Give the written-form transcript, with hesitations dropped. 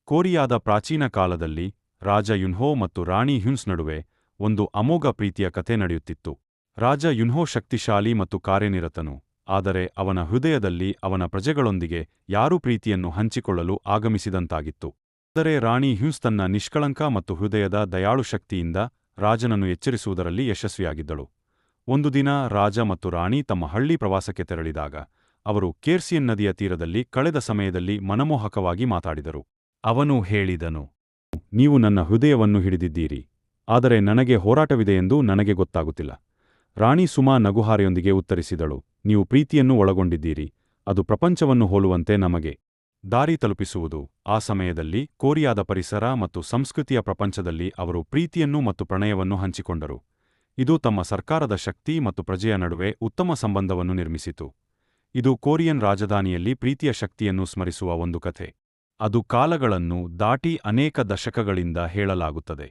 ಕೊರಿಯಾದ ಪ್ರಾಚೀನ ಕಾಲದಲ್ಲಿ ರಾಜ ಯುನ್ಹೋ ಮತ್ತು ರಾಣಿ ಹ್ಯುನ್ಸ್ ನಡುವೆ ಒಂದು ಅಮೋಘ ಪ್ರೀತಿಯ ಕಥೆ ನಡೆಯುತ್ತಿತ್ತು. ರಾಜ ಯುನ್ಹೋ ಶಕ್ತಿಶಾಲಿ ಮತ್ತು ಕಾರ್ಯನಿರತನು, ಆದರೆ ಅವನ ಹೃದಯದಲ್ಲಿ ಅವನ ಪ್ರಜೆಗಳೊಂದಿಗೆ ಯಾರೂ ಪ್ರೀತಿಯನ್ನು ಹಂಚಿಕೊಳ್ಳಲು ಆಗಮಿಸಿದಂತಾಗಿತ್ತು. ಆದರೆ ರಾಣಿ ಹ್ಯುನ್ಸ್ ತನ್ನ ನಿಷ್ಕಳಂಕ ಮತ್ತು ಹೃದಯದ ದಯಾಳು ಶಕ್ತಿಯಿಂದ ರಾಜನನ್ನು ಎಚ್ಚರಿಸುವುದರಲ್ಲಿ ಯಶಸ್ವಿಯಾಗಿದ್ದಳು. ಒಂದು ದಿನ ರಾಜ ಮತ್ತು ರಾಣಿ ತಮ್ಮ ಹಳ್ಳಿ ಪ್ರವಾಸಕ್ಕೆ ತೆರಳಿದಾಗ ಅವರು ಕೇರ್ಸಿಯನ್ ನದಿಯ ತೀರದಲ್ಲಿ ಕಳೆದ ಸಮಯದಲ್ಲಿ ಮನಮೋಹಕವಾಗಿ ಮಾತಾಡಿದರು. ಅವನು ಹೇಳಿದನು, ನೀವು ನನ್ನ ಹೃದಯವನ್ನು ಹಿಡಿದಿದ್ದೀರಿ, ಆದರೆ ನನಗೆ ಹೋರಾಟವಿದೆಯೆಂದು ನನಗೆ ಗೊತ್ತಾಗುತ್ತಿಲ್ಲ. ರಾಣಿ ಸುಮಾ ನಗುಹಾರೆಯೊಂದಿಗೆ ಉತ್ತರಿಸಿದಳು, ನೀವು ಪ್ರೀತಿಯನ್ನು ಒಳಗೊಂಡಿದ್ದೀರಿ, ಅದು ಪ್ರಪಂಚವನ್ನು ಹೋಲುವಂತೆ ನಮಗೆ ದಾರಿ ತಲುಪಿಸುವುದು. ಆ ಸಮಯದಲ್ಲಿ ಕೊರಿಯಾದ ಪರಿಸರ ಮತ್ತು ಸಂಸ್ಕೃತಿಯ ಪ್ರಪಂಚದಲ್ಲಿ ಅವರು ಪ್ರೀತಿಯನ್ನು ಮತ್ತು ಪ್ರಣಯವನ್ನು ಹಂಚಿಕೊಂಡರು. ಇದು ತಮ್ಮ ಸರ್ಕಾರದ ಶಕ್ತಿ ಮತ್ತು ಪ್ರಜೆಯ ನಡುವೆ ಉತ್ತಮ ಸಂಬಂಧವನ್ನು ನಿರ್ಮಿಸಿತು. ಇದು ಕೊರಿಯನ್ ರಾಜಧಾನಿಯಲ್ಲಿ ಪ್ರೀತಿಯ ಶಕ್ತಿಯನ್ನು ಸ್ಮರಿಸುವ ಒಂದು ಕಥೆ. ಅದು ಕಾಲಗಳನ್ನು ದಾಟಿ ಅನೇಕ ದಶಕಗಳಿಂದ ಹೇಳಲಾಗುತ್ತದೆ.